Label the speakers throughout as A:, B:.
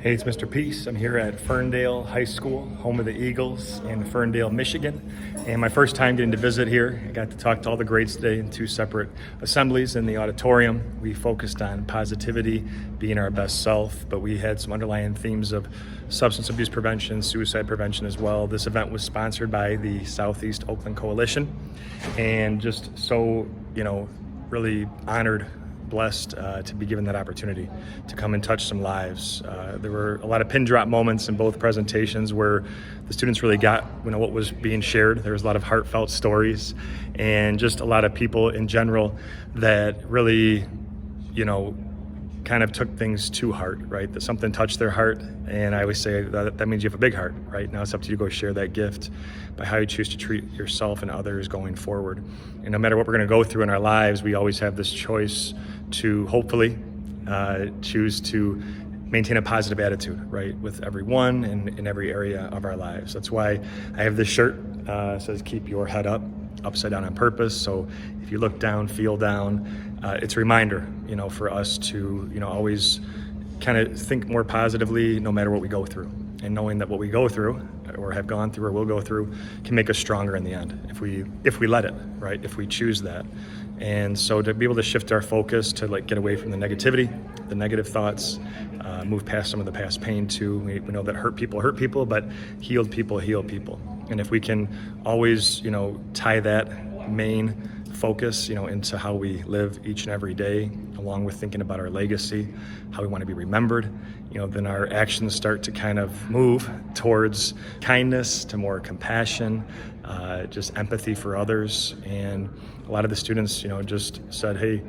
A: Hey, it's Mr. Peace. I'm here at Ferndale High School, home of the Eagles in Ferndale, Michigan. And my first time getting to visit here. I got to talk to all the grades today in two separate assemblies in the auditorium. We focused on positivity, being our best self, but we had some underlying themes of substance abuse prevention, suicide prevention as well. This event was sponsored by the Southeast Oakland Coalition, and just so, really honored, blessed to be given that opportunity to come and touch some lives. There were a lot of pin drop moments in both presentations where the students really got what was being shared. There was a lot of heartfelt stories and just a lot of people in general that really kind of took things to heart, right? That something touched their heart, and I always say that means you have a big heart, right? Now it's up to you to go share that gift by how you choose to treat yourself and others going forward. And no matter what we're going to go through in our lives, we always have this choice to hopefully choose to maintain a positive attitude, right, with everyone and in every area of our lives. That's why I have this shirt, says keep your head up, upside down on purpose. So if you look down, feel down, it's a reminder, for us to, always kind of think more positively no matter what we go through. And knowing that what we go through or have gone through or will go through can make us stronger in the end if we let it, right? If we choose that. And so to be able to shift our focus to get away from the negativity, the negative thoughts, move past some of the past pain too. We know that hurt people, but healed people heal people. And if we can always, tie that main focus, into how we live each and every day, along with thinking about our legacy, how we want to be remembered, then our actions start to kind of move towards kindness, to more compassion, just empathy for others. And a lot of the students, just said, hey,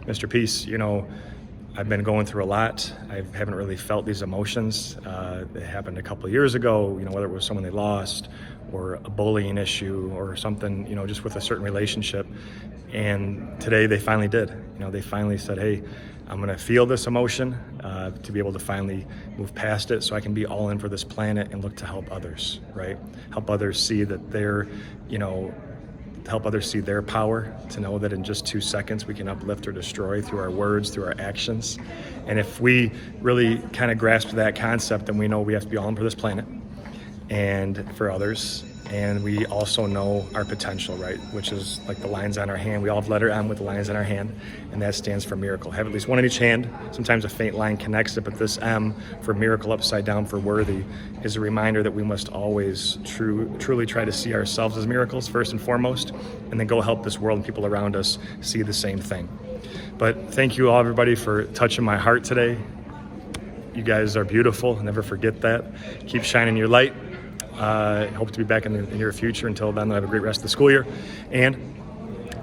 A: Mr. Peace, I've been going through a lot. I haven't really felt these emotions. It happened a couple of years ago, whether it was someone they lost or a bullying issue or something, just with a certain relationship. And today they finally did. They finally said, hey, I'm going to feel this emotion to be able to finally move past it so I can be all in for this planet and look to help others, right? Help others see that they're, help others see their power, to know that in just 2 seconds we can uplift or destroy through our words, through our actions. And if we really kind of grasp that concept, then we know we have to be all in for this planet and for others. And we also know our potential, right? Which is like the lines on our hand. We all have letter M with the lines on our hand, and that stands for miracle. Have at least one in each hand. Sometimes a faint line connects it, but this M for miracle, upside down for worthy, is a reminder that we must always truly try to see ourselves as miracles first and foremost, and then go help this world and people around us see the same thing. But thank you all, everybody, for touching my heart today. You guys are beautiful. Never forget that. Keep shining your light. Hope to be back in the near future. Until then, have a great rest of the school year. And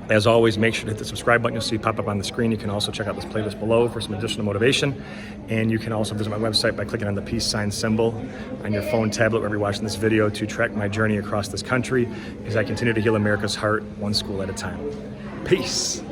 A: as always, make sure to hit the subscribe button. You'll see pop up on the screen. You can also check out this playlist below for some additional motivation. And you can also visit my website by clicking on the peace sign symbol on your phone, tablet, wherever you're watching this video, to track my journey across this country as I continue to heal America's heart one school at a time. Peace.